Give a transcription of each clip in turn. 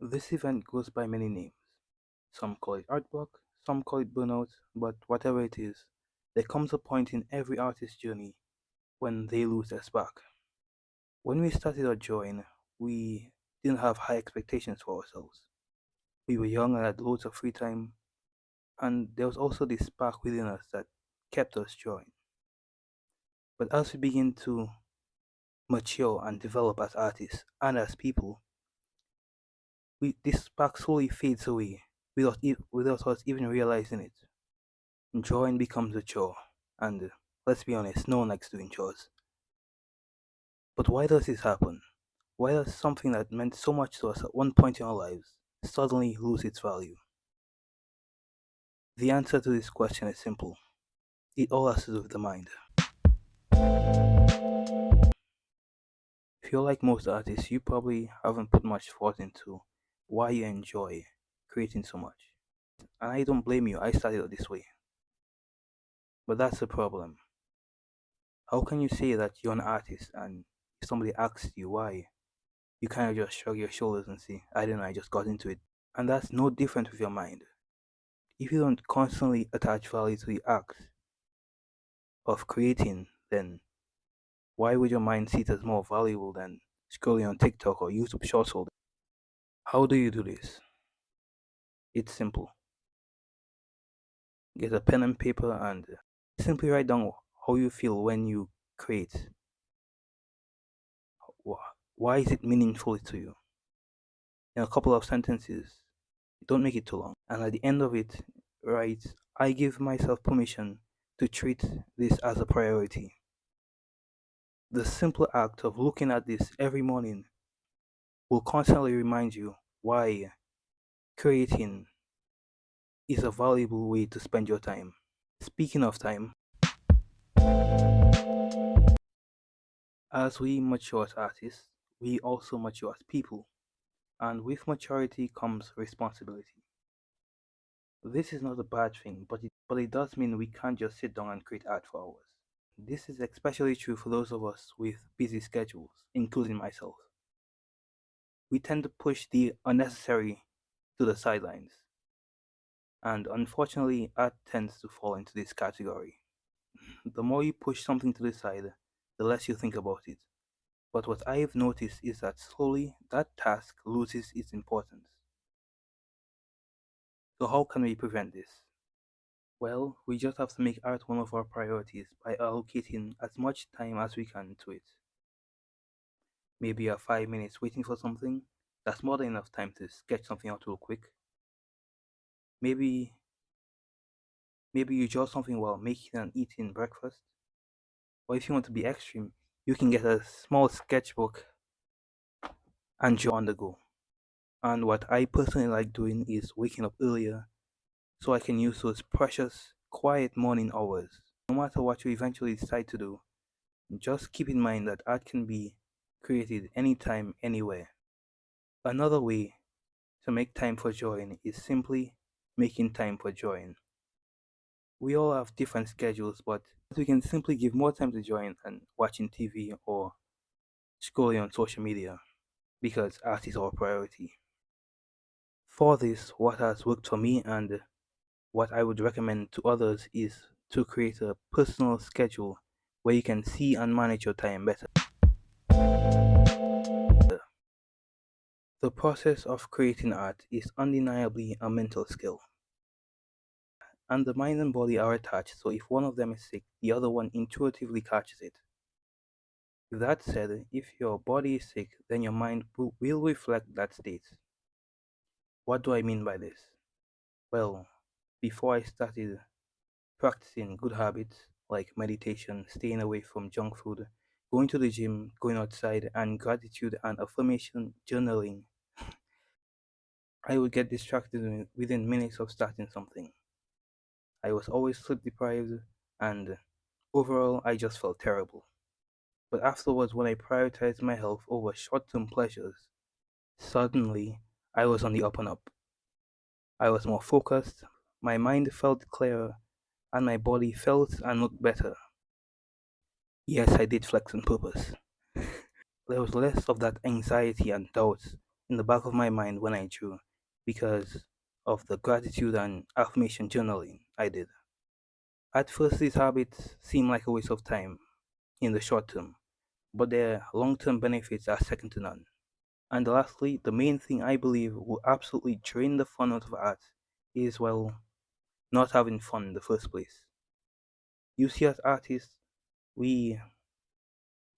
This event goes by many names. Some call it art block, some call it burnout, but whatever it is, there comes a point in every artist's journey when they lose their spark. When we started our join, we didn't have high expectations for ourselves. We were young and had loads of free time, and there was also this spark within us that kept us drawing. But as we begin to mature and develop as artists and as people, this spark slowly fades away without us even realizing it. Drawing becomes a chore, and let's be honest, no one likes doing chores. But why does this happen? Why does something that meant so much to us at one point in our lives suddenly lose its value? The answer to this question is simple. It all has to do with the mind. If you're like most artists, you probably haven't put much thought into why you enjoy creating so much. And I don't blame you, I started out this way. But that's the problem. How can you say that you're an artist and if somebody asks you why, you kind of just shrug your shoulders and say, I don't know, I just got into it. And that's no different with your mind. If you don't constantly attach value to the act of creating, then why would your mind see it as more valuable than scrolling on TikTok or YouTube Shorts all day? How do you do this? It's simple. Get a pen and paper and simply write down how you feel when you create. Why is it meaningful to you? In a couple of sentences, don't make it too long. And at the end of it, write, I give myself permission to treat this as a priority. The simple act of looking at this every morning will constantly remind you why creating is a valuable way to spend your time. Speaking of time, as we mature as artists, we also mature as people, and with maturity comes responsibility. This is not a bad thing, but it does mean we can't just sit down and create art for hours. This is especially true for those of us with busy schedules, including myself. We tend to push the unnecessary to the sidelines, and unfortunately, art tends to fall into this category. The more you push something to the side, the less you think about it. But what I've noticed is that slowly that task loses its importance. So, how can we prevent this? Well, we just have to make art one of our priorities by allocating as much time as we can to it. Maybe a 5 minutes waiting for something, that's more than enough time to sketch something out real quick. Maybe maybe you draw something while making and eating breakfast. Or if you want to be extreme, you can get a small sketchbook and draw on the go. And what I personally like doing is waking up earlier so I can use those precious, quiet morning hours. No matter what you eventually decide to do, just keep in mind that art can be created anytime, anywhere. Another way to make time for drawing is simply making time for drawing. We all have different schedules, but we can simply give more time to drawing than watching TV or scrolling on social media because art is our priority. For this, what has worked for me and what I would recommend to others is to create a personal schedule where you can see and manage your time better. The process of creating art is undeniably a mental skill, and the mind and body are attached, so if one of them is sick, the other one intuitively catches it. With that said, if your body is sick, then your mind will reflect that state. What do I mean by this? Well, before I started practicing good habits like meditation, staying away from junk food, going to the gym, going outside, and gratitude and affirmation journaling, I would get distracted within minutes of starting something. I was always sleep deprived, and overall, I just felt terrible. But afterwards, when I prioritized my health over short term pleasures, suddenly I was on the up and up. I was more focused, my mind felt clearer, and my body felt and looked better. Yes, I did flex on purpose. There was less of that anxiety and doubts in the back of my mind when I drew because of the gratitude and affirmation journaling I did. At first, these habits seem like a waste of time in the short term, but their long term benefits are second to none. And lastly, the main thing I believe will absolutely drain the fun out of art is, well, not having fun in the first place. You see, as artists, we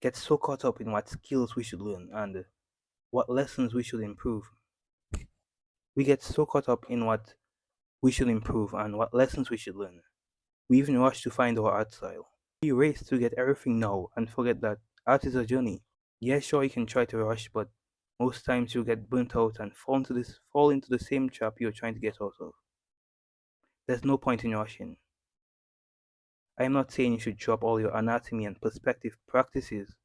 get so caught up in what skills we should learn and what lessons we should improve. We get so caught up in what we should improve and what lessons we should learn. We even rush to find our art style. We race to get everything now and forget that art is a journey. Yeah, sure, you can try to rush, but most times you'll get burnt out and fall into the same trap you're trying to get out of. There's no point in rushing. I'm not saying you should drop all your anatomy and perspective practices.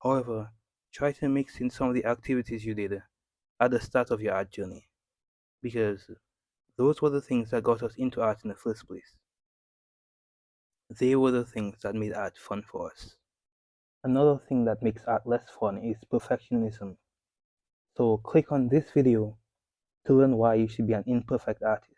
However, try to mix in some of the activities you did at the start of your art journey, because those were the things that got us into art in the first place. They were the things that made art fun for us. Another thing that makes art less fun is perfectionism. So click on this video to learn why you should be an imperfect artist.